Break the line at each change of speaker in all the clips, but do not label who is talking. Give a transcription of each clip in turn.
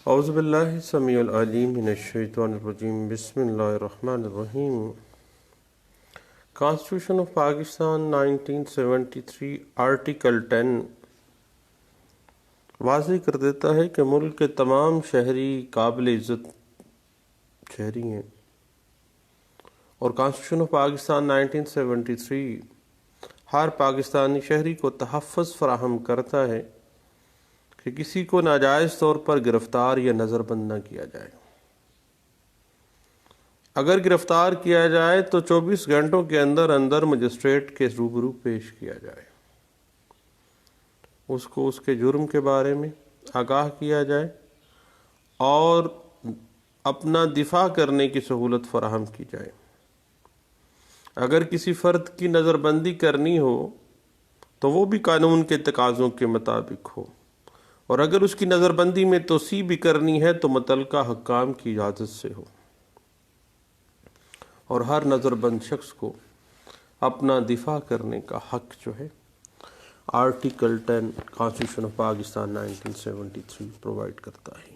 اعوذ باللہ السمیع العلیم من الشیطان الرجیم بسم اللہ الرحمن الرحیم۔ کانسٹیٹیوشن آف پاکستان 1973 آرٹیکل 10 واضح کر دیتا ہے کہ ملک کے تمام شہری قابل عزت شہری ہیں، اور کانسٹیٹیوشن آف پاکستان 1973 ہر پاکستانی شہری کو تحفظ فراہم کرتا ہے کہ کسی کو ناجائز طور پر گرفتار یا نظر بند نہ کیا جائے۔ اگر گرفتار کیا جائے تو 24 گھنٹوں کے اندر اندر مجسٹریٹ کے روبرو پیش کیا جائے، اس کو اس کے جرم کے بارے میں آگاہ کیا جائے اور اپنا دفاع کرنے کی سہولت فراہم کی جائے۔ اگر کسی فرد کی نظر بندی کرنی ہو تو وہ بھی قانون کے تقاضوں کے مطابق ہو، اور اگر اس کی نظر بندی میں توسیع بھی کرنی ہے تو متعلقہ حکام کی اجازت سے ہو، اور ہر نظر بند شخص کو اپنا دفاع کرنے کا حق جو ہے article 10 constitution of Pakistan 1973 provide کرتا ہے۔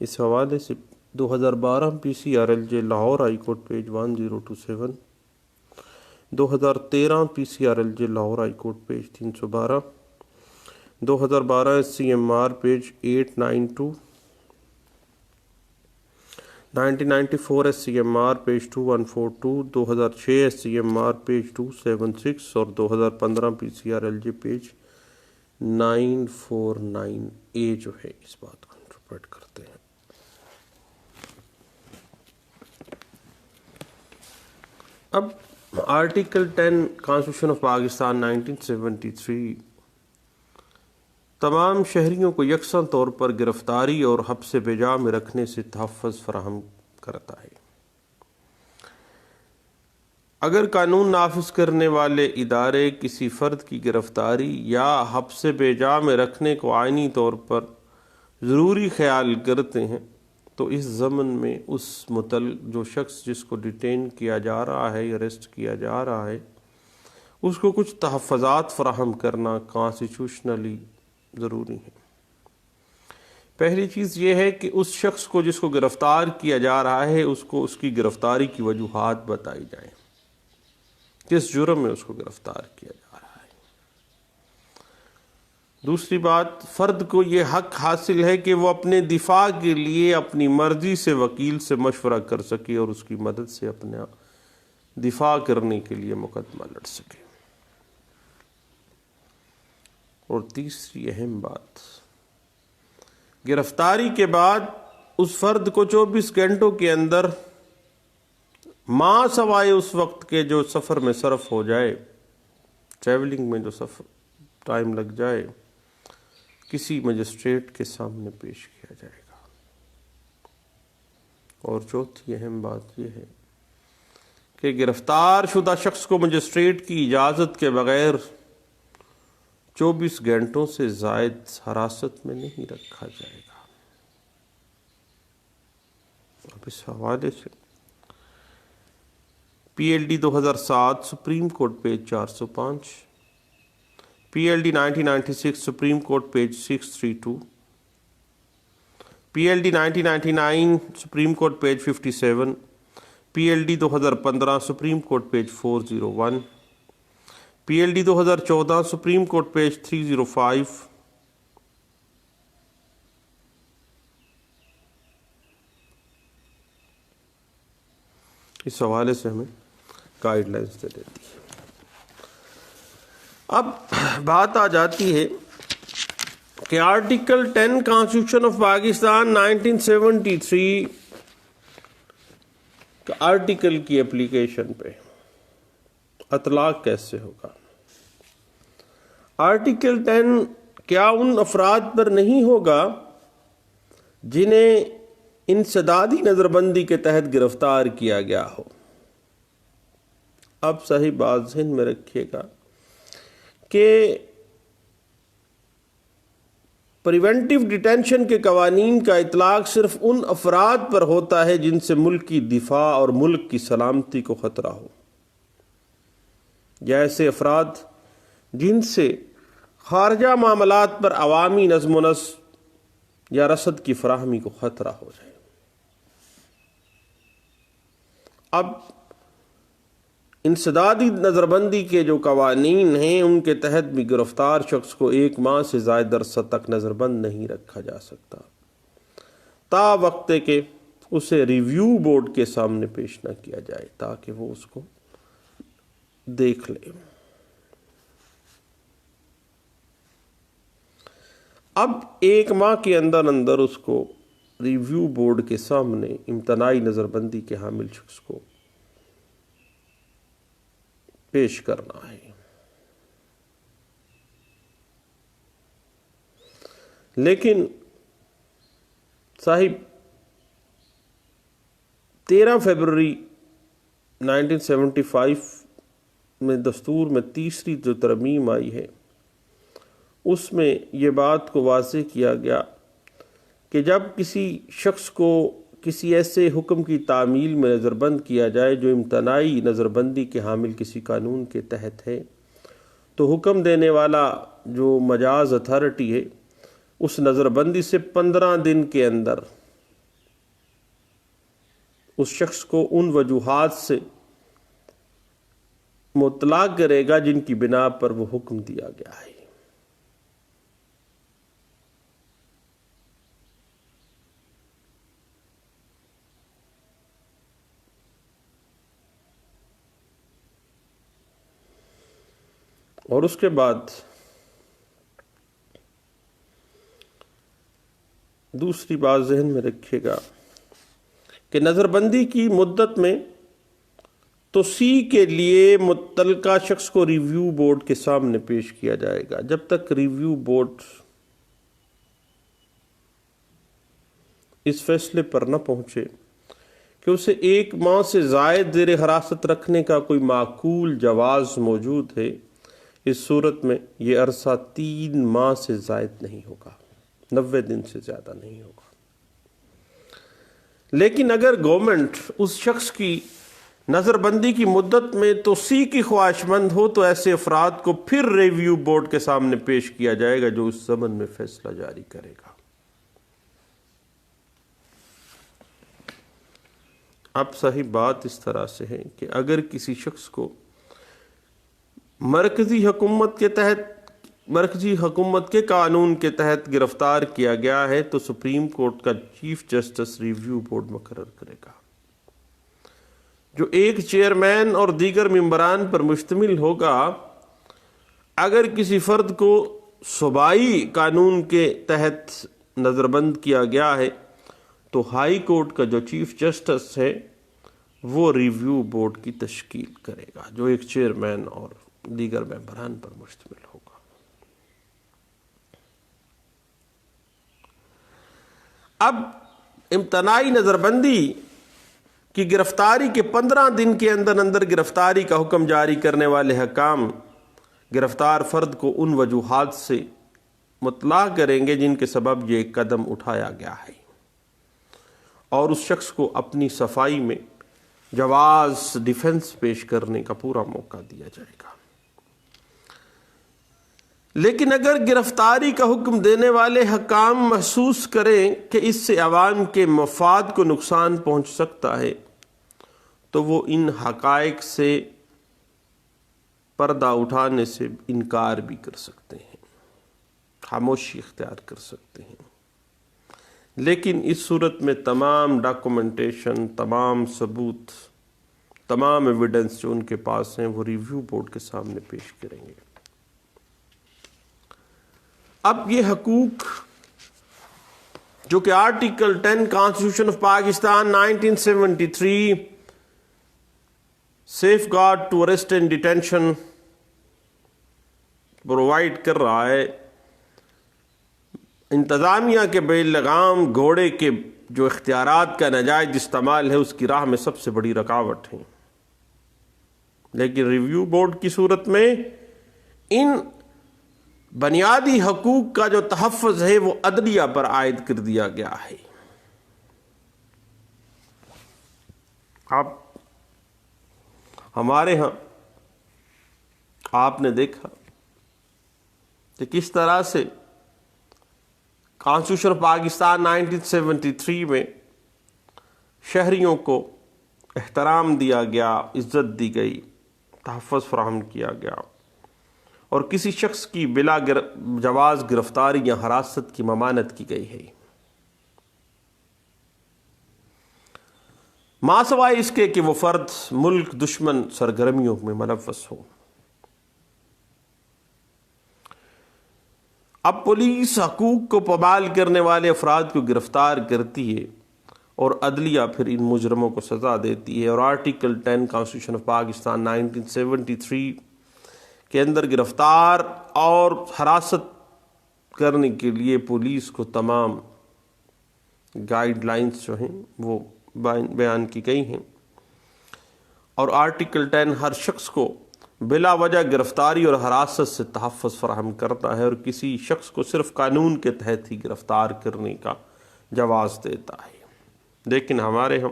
اس حوالے سے 2012 PCRLJ Lahore high court page 1027، 2013 PCRLJ Lahore high court page 312، 2012 SCMR page 892، 1994 SCMR page 2142، 2006 SCMR page 276 اور 2015 PCRLJ پیج 949A جو ہے اس بات کو انٹرپریٹ کرتے ہیں۔ اب آرٹیکل 10 کانسٹیٹیوشن آف پاکستان 1973 تمام شہریوں کو یکساں طور پر گرفتاری اور حبس بجا میں رکھنے سے تحفظ فراہم کرتا ہے۔ اگر قانون نافذ کرنے ادارے ادارے کسی فرد کی گرفتاری یا حبس بجا میں رکھنے کو آئینی طور پر ضروری خیال کرتے ہیں تو اس ضمن میں اس جو شخص جس کو ڈیٹین کیا جا رہا ہے، اریسٹ کیا جا رہا ہے، اس کو کچھ تحفظات فراہم کرنا کانسٹیٹیوشنلی ضروری ہے۔ پہلی چیز یہ ہے کہ اس شخص کو جس کو گرفتار کیا جا رہا ہے اس کو اس کی گرفتاری کی وجوہات بتائی جائیں، کس جرم میں اس کو گرفتار کیا جا رہا ہے۔ دوسری بات، فرد کو یہ حق حاصل ہے کہ وہ اپنے دفاع کے لیے اپنی مرضی سے وکیل سے مشورہ کر سکے اور اس کی مدد سے اپنا دفاع کرنے کے لیے مقدمہ لڑ سکے۔ اور تیسری اہم بات، گرفتاری کے بعد اس فرد کو 24 گھنٹوں کے اندر سوائے اس وقت کے جو سفر میں صرف ہو جائے، ٹریولنگ میں جو سفر ٹائم لگ جائے، کسی مجسٹریٹ کے سامنے پیش کیا جائے گا۔ اور چوتھی اہم بات یہ ہے کہ گرفتار شدہ شخص کو مجسٹریٹ کی اجازت کے بغیر 24 گھنٹوں سے زائد حراست میں نہیں رکھا جائے گا۔ اب اس حوالے سے PLD 2007 supreme Court page 405، PLD 1996 Supreme Court page 632، PLD 1999 supreme Court page 57، PLD 2015 supreme Court page 401، PLD 2014 supreme Court page 305، اس حوالے سے ہمیں گائیڈ لائنز دے دیتی ہے۔ اب بات آ جاتی ہے کہ article 10 constitution of Pakistan 1973 article کی اپلیکیشن پہ اطلاق کیسے ہوگا۔ آرٹیکل 10 کیا ان افراد پر نہیں ہوگا جنہیں انسدادی نظر بندی کے تحت گرفتار کیا گیا ہو؟ اب صحیح بات ذہن میں رکھیے گا کہ پریونٹیو ڈیٹینشن کے قوانین کا اطلاق صرف ان افراد پر ہوتا ہے جن سے ملک کی دفاع اور ملک کی سلامتی کو خطرہ ہو، یا ایسے افراد جن سے خارجہ معاملات پر عوامی نظم و نسق یا رسد کی فراہمی کو خطرہ ہو جائے۔ اب انسدادی نظر بندی کے جو قوانین ہیں ان کے تحت بھی گرفتار شخص کو 1 ماہ سے زائد عرصہ تک نظر بند نہیں رکھا جا سکتا تا وقت کہ اسے ریویو بورڈ کے سامنے پیش نہ کیا جائے تاکہ وہ اس کو دیکھ لے۔ اب 1 ماہ کے اندر اندر اس کو ریویو بورڈ کے سامنے امتناعی نظر بندی کے حامل شخص کو پیش کرنا ہے۔ لیکن صاحب 13 فروری 1975 میں دستور میں تیسری جو ترمیم آئی ہے اس میں یہ بات کو واضح کیا گیا کہ جب کسی شخص کو کسی ایسے حکم کی تعمیل میں نظر بند کیا جائے جو امتناعی نظر بندی کے حامل کسی قانون کے تحت ہے تو حکم دینے والا جو مجاز اتھارٹی ہے اس نظر بندی سے 15 دن کے اندر اس شخص کو ان وجوہات سے مطلع کرے گا جن کی بنا پر وہ حکم دیا گیا ہے۔ اور اس کے بعد دوسری بات ذہن میں رکھیے گا کہ نظر بندی کی مدت میں توسیع کے لیے متعلقہ شخص کو ریویو بورڈ کے سامنے پیش کیا جائے گا جب تک ریویو بورڈ اس فیصلے پر نہ پہنچے کہ اسے 1 ماہ سے زائد زیر حراست رکھنے کا کوئی معقول جواز موجود ہے۔ اس صورت میں یہ عرصہ 3 ماہ سے زائد نہیں ہوگا، 90 دن سے زیادہ نہیں ہوگا۔ لیکن اگر گورنمنٹ اس شخص کی نظر بندی کی مدت میں توسیع کی خواہش مند ہو تو ایسے افراد کو پھر ریویو بورڈ کے سامنے پیش کیا جائے گا جو اس ضمن میں فیصلہ جاری کرے گا۔ اب صحیح بات اس طرح سے ہے کہ اگر کسی شخص کو مرکزی حکومت کے قانون کے تحت گرفتار کیا گیا ہے تو سپریم کورٹ کا چیف جسٹس ریویو بورڈ مقرر کرے گا جو ایک چیئرمین اور دیگر ممبران پر مشتمل ہوگا۔ اگر کسی فرد کو صوبائی قانون کے تحت نظر بند کیا گیا ہے تو ہائی کورٹ کا جو چیف جسٹس ہے وہ ریویو بورڈ کی تشکیل کرے گا جو ایک چیئرمین اور دیگر ممبران پر مشتمل ہوگا۔ اب امتناعی نظر بندی کی گرفتاری کے 15 دن کے اندر اندر گرفتاری کا حکم جاری کرنے والے حکام گرفتار فرد کو ان وجوہات سے مطلع کریں گے جن کے سبب یہ قدم اٹھایا گیا ہے اور اس شخص کو اپنی صفائی میں جواز ڈیفنس پیش کرنے کا پورا موقع دیا جائے گا۔ لیکن اگر گرفتاری کا حکم دینے والے حکام محسوس کریں کہ اس سے عوام کے مفاد کو نقصان پہنچ سکتا ہے تو وہ ان حقائق سے پردہ اٹھانے سے انکار بھی کر سکتے ہیں، خاموشی اختیار کر سکتے ہیں۔ لیکن اس صورت میں تمام ڈاکومنٹیشن، تمام ثبوت، تمام ایویڈنس جو ان کے پاس ہیں وہ ریویو بورڈ کے سامنے پیش کریں گے۔ اب یہ حقوق جو کہ article 10 constitution of Pakistan 1973 safeguard to arrest and detention provide کر رہا ہے، انتظامیہ کے بے لگام گھوڑے کے جو اختیارات کا ناجائز استعمال ہے اس کی راہ میں سب سے بڑی رکاوٹ ہے۔ لیکن ریویو بورڈ کی صورت میں ان بنیادی حقوق کا جو تحفظ ہے وہ عدلیہ پر عائد کر دیا گیا ہے۔ اب ہمارے ہاں آپ نے دیکھا کہ کس طرح سے کانسٹیٹیوشن آف پاکستان 1973 میں شہریوں کو احترام دیا گیا، عزت دی گئی، تحفظ فراہم کیا گیا، اور کسی شخص کی بلا جواز گرفتاری یا حراست کی ممانعت کی گئی ہے، ما سوائے اس کے کہ وہ فرد ملک دشمن سرگرمیوں میں ملوث ہو۔ اب پولیس حقوق کو پامال کرنے والے افراد کو گرفتار کرتی ہے اور عدلیہ پھر ان مجرموں کو سزا دیتی ہے، اور آرٹیکل 10 کانسٹیٹیوشن آف پاکستان 1973 کے اندر گرفتار اور حراست کرنے کے لیے پولیس کو تمام گائیڈ لائنز جو ہیں وہ بیان کی گئی ہیں، اور آرٹیکل 10 ہر شخص کو بلا وجہ گرفتاری اور حراست سے تحفظ فراہم کرتا ہے، اور کسی شخص کو صرف قانون کے تحت ہی گرفتار کرنے کا جواز دیتا ہے۔ لیکن ہمارے ہم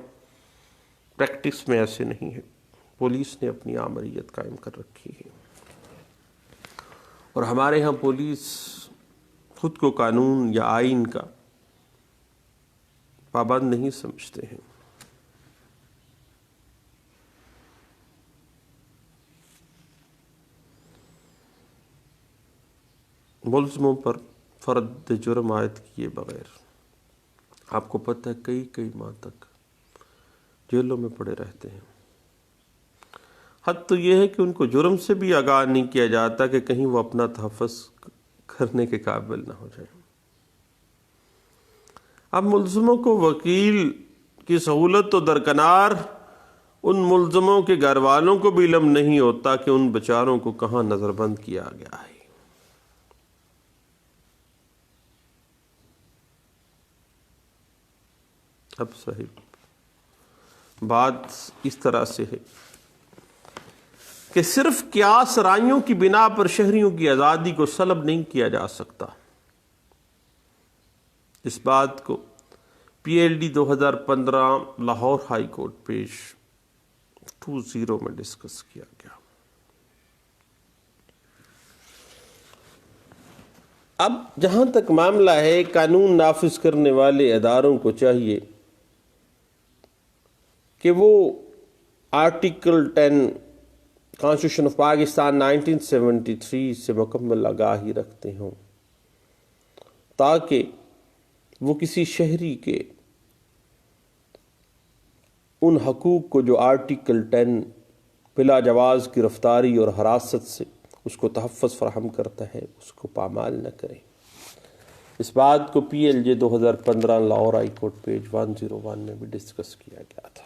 پریکٹس میں ایسے نہیں ہے، پولیس نے اپنی آمریت قائم کر رکھی ہے، اور ہمارے ہاں پولیس خود کو قانون یا آئین کا پابند نہیں سمجھتے ہیں۔ ملزموں پر فرد جرم عائد کیے بغیر آپ کو پتہ ہے کئی ماہ تک جیلوں میں پڑے رہتے ہیں۔ حد تو یہ ہے کہ ان کو جرم سے بھی آگاہ نہیں کیا جاتا کہ کہیں وہ اپنا تحفظ کرنے کے قابل نہ ہو جائے۔ اب ملزموں کو وکیل کی سہولت تو درکنار، ان ملزموں کے گھر والوں کو بھی علم نہیں ہوتا کہ ان بیچاروں کو کہاں نظر بند کیا گیا ہے۔ اب صاحب بات اس طرح سے ہے کہ صرف قیاس رائیوں کی بنا پر شہریوں کی آزادی کو سلب نہیں کیا جا سکتا۔ اس بات کو PLD 2015 Lahore high court page 20 میں ڈسکس کیا گیا۔ اب جہاں تک معاملہ ہے، قانون نافذ کرنے والے اداروں کو چاہیے کہ وہ آرٹیکل 10 کانسٹیٹیوشن آف پاکستان 1973 سے مکمل آگاہی رکھتے ہوں، تاکہ وہ کسی شہری کے ان حقوق کو جو آرٹیکل 10 بلا جواز گرفتاری اور حراست سے اس کو تحفظ فراہم کرتا ہے اس کو پامال نہ کریں۔ اس بات کو PLJ 2015 Lahore high court page 101 میں بھی ڈسکس کیا گیا تھا۔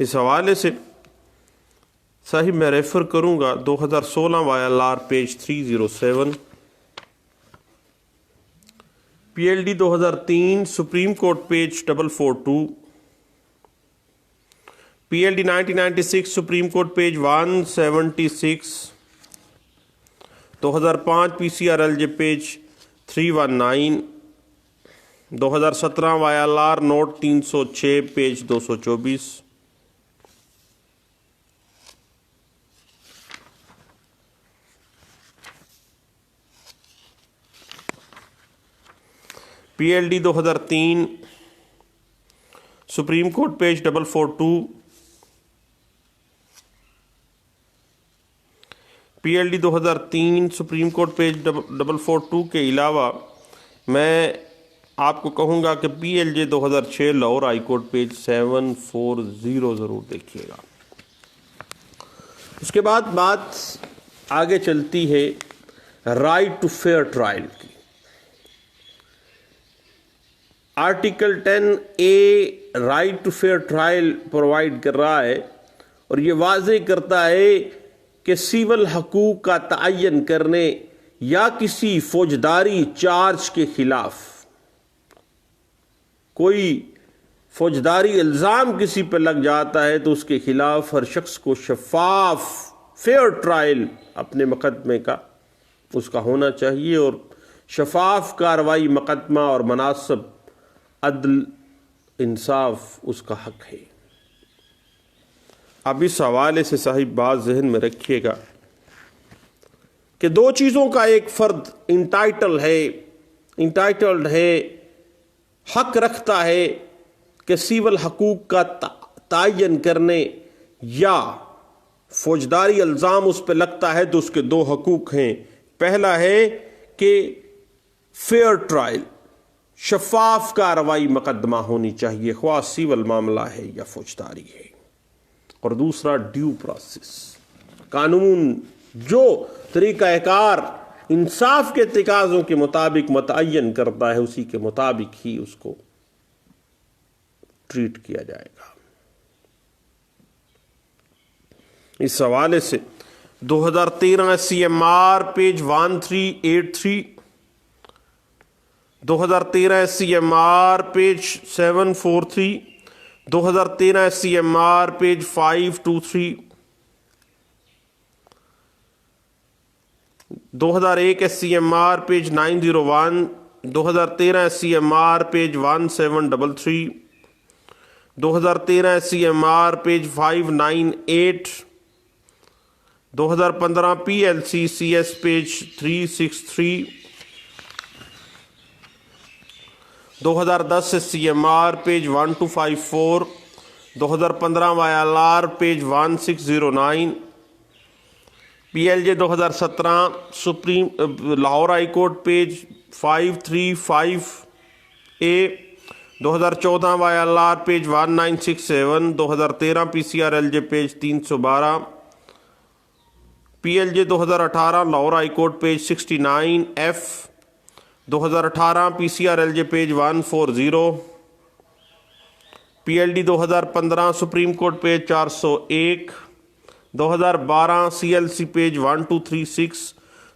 اس حوالے سے صاحب میں ریفر کروں گا 2016 YLR page 307، PLD 2003 Supreme Court page 442، PLD 1996 Supreme Court page 176، 2005 PCRLJ page 319، 2017 YLR note 306 page 224، PLD 2003 Supreme Court page 442، PLD 2003 Supreme Court page 442 کے علاوہ میں آپ کو کہوں گا کہ PLJ 2006 Lahore high court page 740 ضرور دیکھیے گا۔ اس کے بعد بات آگے چلتی ہے رائٹ ٹو فیئر ٹرائل کی۔ Article 10A right to fair trial provide کر رہا ہے، اور یہ واضح کرتا ہے کہ سول حقوق کا تعین کرنے یا کسی فوجداری چارج کے خلاف کوئی فوجداری الزام کسی پہ لگ جاتا ہے تو اس کے خلاف ہر شخص کو شفاف فیئر ٹرائل اپنے مقدمے کا اس کا ہونا چاہیے، اور شفاف کارروائی مقدمہ اور مناسب عدل انصاف اس کا حق ہے۔ اب اس حوالے سے صاحب بات ذہن میں رکھیے گا کہ دو چیزوں کا ایک فرد انٹائٹل ہے انٹائٹلڈ ہے، حق رکھتا ہے کہ سیول حقوق کا تعین کرنے یا فوجداری الزام اس پہ لگتا ہے تو اس کے دو حقوق ہیں۔ پہلا ہے کہ فیئر ٹرائل، شفاف کارروائی مقدمہ ہونی چاہیے، خواہ سیول معاملہ ہے یا فوجداری ہے، اور دوسرا ڈیو پروسیس، قانون جو طریقہ کار انصاف کے تقاضوں کے مطابق متعین کرتا ہے اسی کے مطابق ہی اس کو ٹریٹ کیا جائے گا۔ اس حوالے سے 2013 SCMR page 1383، 2013 SCMR page 743، 2013 SCMR page 523، 2001 SCMR page 901، 2013 SCMR page 1733، 2013 SCMR page 598، 2015 PLCCS page 363، 2010 SCMR page 1254، 2015 YLR page 1609، PLJ 2017 Lahore high court page 535A، 2014 YLR page 1967، 2013 PCR LJ page 312، PLJ 2018 Lahore high court page 69F، 2018 PCR LJ page 140، PLD 2015 supreme Court page 401، 2012 CLC page 1236،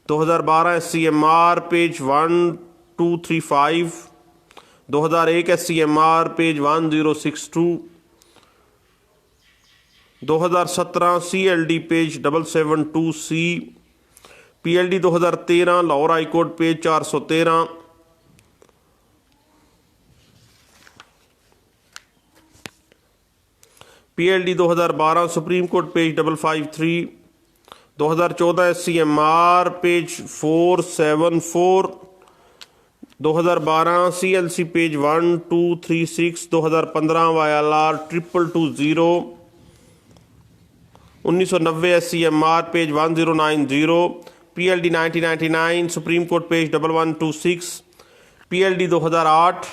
2012 SCMR page 1235، 2001 SCMR page 1062، 2017 CLD page 772C، PLD 2013 Lahore high court page 413، PLD 2012 supreme Court page 553، 2014 SCMR page 474، 2012 CLC page 1236، 2015 YLR 2220، 1990 SCMR page 1090، PLD 1999 supreme Court page 1126، PLD 2008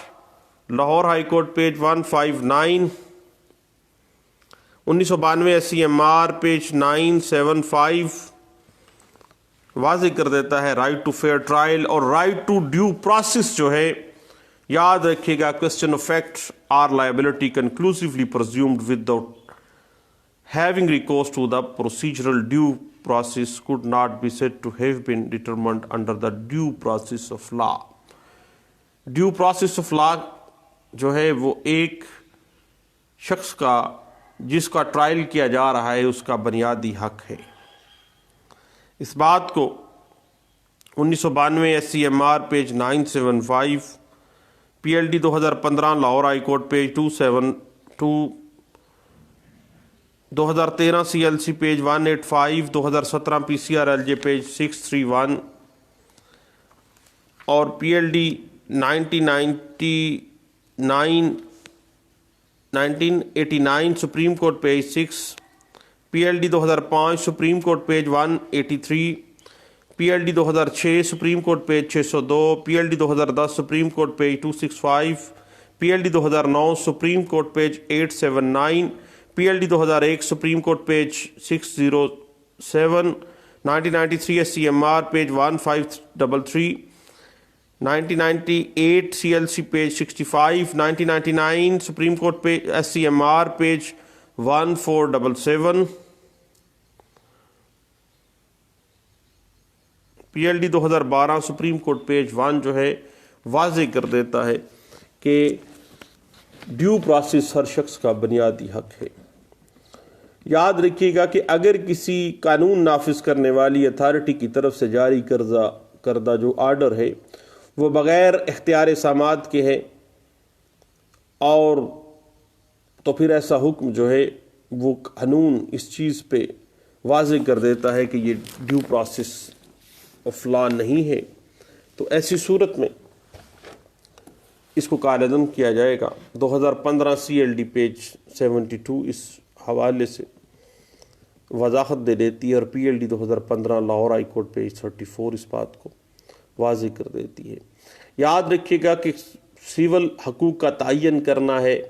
Lahore high court page 159، 1992 SCMR page 975 واضح کر دیتا ہے right to fair trial اور right to due process جو ہے، یاد رکھیے گا question of fact or liability کنکلوسively presumed without having recourse to the procedural due process could not be said to have been determined under the due process of law۔ Due process of law جو ہے وہ ایک شخص کا جس کا trial کیا جا رہا ہے اس کا بنیادی حق ہے۔ اس بات کو 1992 SCMR page 975، PLD 2015 Lahore high court page 272، 2013 CLC page 185، 2017 PCR LJ page 631 اور PLD 1989 supreme Court page 6، PLD 2005 supreme Court page 183، PLD 2006 supreme Court page 602، PLD 2010 supreme Court page 265، PLD 2009 supreme Court page 879، PLD 2001 supreme Court page 607، 1993 SCMR page 1533، 1998 CLC page 65، 1999 supreme Court page SCMR page 1477، PLD 2012 supreme Court page 1 جو ہے واضح کر دیتا ہے کہ due process ہر شخص کا بنیادی حق ہے۔ یاد رکھیے گا کہ اگر کسی قانون نافذ کرنے والی اتھارٹی کی طرف سے جاری کردہ جو آرڈر ہے وہ بغیر اختیار سماعت کے ہے اور تو پھر ایسا حکم جو ہے وہ قانون اس چیز پہ واضح کر دیتا ہے کہ یہ ڈیو پروسیس آف لا نہیں ہے، تو ایسی صورت میں اس کو کالعدم کیا جائے گا۔ 2015 CLD پیج 72 اس حوالے سے وضاحت دے دیتی ہے، اور PLD 2015 Lahore high court page 34 اس بات کو واضح کر دیتی ہے۔ یاد رکھیے گا کہ سول حقوق کا تعین کرنا ہے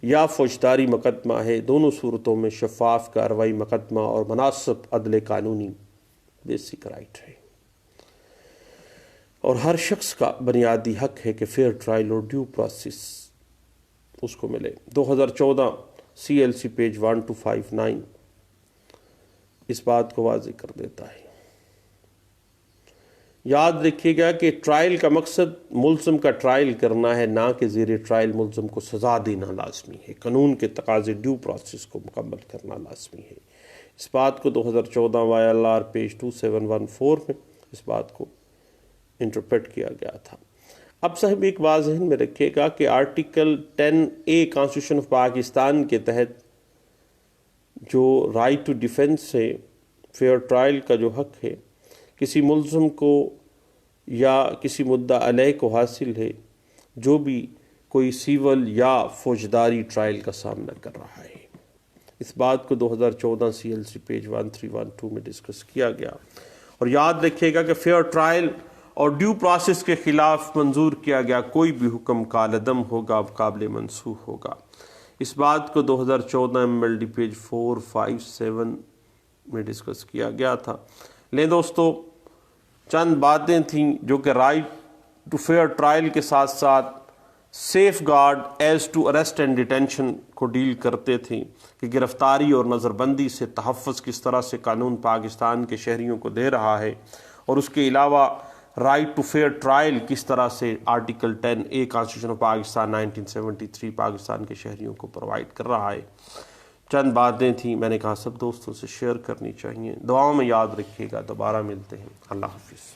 یا فوجداری مقدمہ ہے، دونوں صورتوں میں شفاف کارروائی مقدمہ اور مناسب عدل قانونی بیسک رائٹ ہے، اور ہر شخص کا بنیادی حق ہے کہ فیئر ٹرائل اور ڈیو پروسیس اس کو ملے۔ 2014 CLC پیج 1259 اس بات کو واضح کر دیتا ہے۔ یاد رکھیے گا کہ ٹرائل کا مقصد ملزم کا ٹرائل کرنا ہے، نہ کہ زیر ٹرائل ملزم کو سزا دینا لازمی ہے۔ قانون کے تقاضے ڈیو پروسیس کو مکمل کرنا لازمی ہے۔ اس بات کو 2014 YLR پیج 2714 میں اس بات کو انٹرپریٹ کیا گیا تھا۔ اب صاحب ایک بات ذہن میں رکھیے گا کہ article 10A constitution of Pakistan کے تحت جو رائٹ ٹو ڈیفینس ہے، فیئر ٹرائل کا جو حق ہے، کسی ملزم کو یا کسی مدعا علیہ کو حاصل ہے جو بھی کوئی سیول یا فوجداری ٹرائل کا سامنا کر رہا ہے۔ اس بات کو 2014 CLC پیج 1312 میں ڈسکس کیا گیا، اور یاد رکھیے گا کہ فیئر ٹرائل اور ڈیو پروسیس کے خلاف منظور کیا گیا کوئی بھی حکم کالعدم ہوگا، قابل منسوخ ہوگا۔ اس بات کو 2014 MLD پیج 457 میں ڈسکس کیا گیا تھا۔ لیں دوستو، چند باتیں تھیں جو کہ رائٹ ٹو فیئر ٹرائل کے ساتھ ساتھ safeguard as to arrest and detention کو ڈیل کرتے تھے، کہ گرفتاری اور نظر بندی سے تحفظ کس طرح سے قانون پاکستان کے شہریوں کو دے رہا ہے، اور اس کے علاوہ رائٹ ٹو فیئر ٹرائل کس طرح سے article 10A constitution of Pakistan 1973 Pakistan کے شہریوں کو پرووائڈ کر رہا ہے۔ چند باتیں تھیں، میں نے کہا سب دوستوں سے شیئر کرنی چاہیے۔ دعاؤں میں یاد رکھیے گا، دوبارہ ملتے ہیں، اللہ حافظ۔